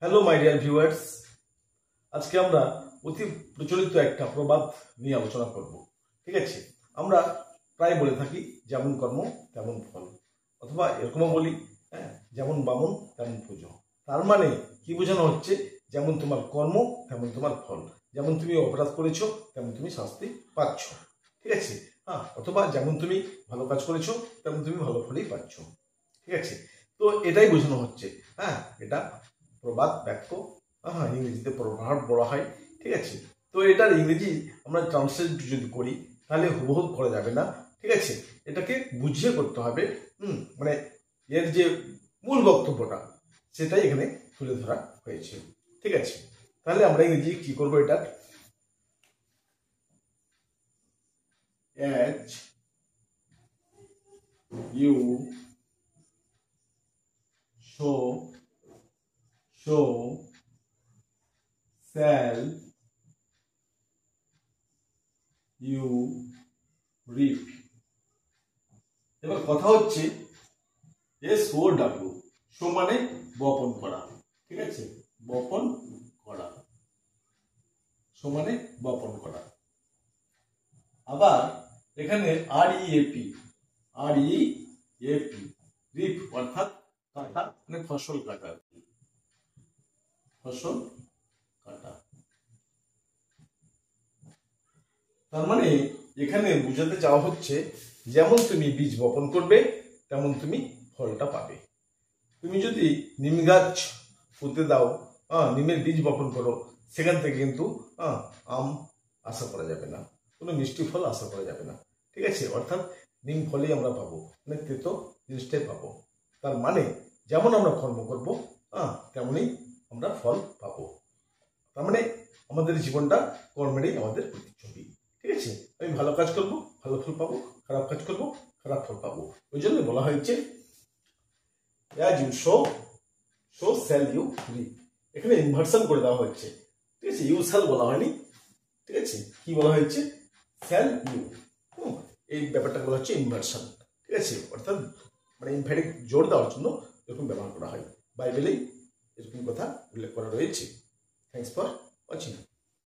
Hello my dear viewers, আজকে আমরা অতি প্রচলিত একটা প্রবাদ নিয়ে আলোচনা করব। ঠিক আছে, আমরা প্রায় বলে থাকি যেমন কর্ম তেমন ফল, অথবা এরকমও বলি যেমন বামন তেমন পুজো। তার মানে কি বোঝানো হচ্ছে? যেমন তোমার কর্ম তেমন তোমার ফল, যেমন তুমি অপরাধ করেছো তেমন তুমি শাস্তি পাচ্ছ। ঠিক আছে, অথবা যেমন তুমি ভালো কাজ করেছো তেমন তুমি ভালো ফলই পাচ্ছ। ঠিক আছে, তো এটাই বোঝানো হচ্ছে। এটা প্রবাদ বাক্য, ইংরেজিতে প্রভাব বলা হয়। ঠিক আছে, তো এটার ইংরেজি আমরা ট্রান্সলেট যদি করি তাহলে হুবহু করা যাবে না। ঠিক আছে, এটাকে বুঝিয়ে করতে হবে। মানে এর যে মূল বক্তব্যটা সেটাই এখানে তুলে ধরা হয়েছে। ঠিক আছে, তাহলে আমরা ইংরেজি কি করবো? এটা as you sow shall you reap। এবার কথা হচ্ছে SOW, শো মানে বপন করা। ঠিক আছে, বপন করা, শো মানে বপন করা। আবার এখানে REAP, রিপ অর্থাৎ কাটা, মানে ফসল কাটা, ফসল কাটা। তার মানে এখানে বুঝাতে চাওয়া হচ্ছে যেমন তুমি বীজ বপন করবে তেমন তুমি ফলটা পাবে। তুমি যদি নিম গাছ পুঁতে দাও, নিমের বীজ বপন করো, সেখান থেকে কিন্তু আম আশা করা যাবে না, কোনো মিষ্টি ফল আশা করা যাবে না। ঠিক আছে, অর্থাৎ নিম ফলেই আমরা পাবো, মানে তেতো জিনিসটাই পাবো। তার মানে যেমন আমরা কর্ম করব তেমনই আমরা ফল পাবো। তার মানে আমাদের জীবনটা কর্মেরই আমাদের প্রতিচ্ছবি। ঠিক আছে, আমি ভালো কাজ করবো, ভালো ফল পাবো, খারাপ কাজ করবো, খারাপ ফল পাবো। ওই জন্য বলা হয়েছে as you sow so shall you reap। এখানে ইনভার্সন করে দেওয়া হচ্ছে। ঠিক আছে, ইউ শ্যাল বলা হয়নি। ঠিক আছে, কি বলা হয়েছে? Shall you. এই ব্যাপারটা বলা হচ্ছে ইনভার্সন। ঠিক আছে, অর্থাৎ মানে ইনফ্যাক্ট জোর দেওয়ার জন্য এরকম ব্যবহার করা হয়। বাইবেলেই এরকম কথা উল্লেখ করা রয়েছে। Thanks for watching.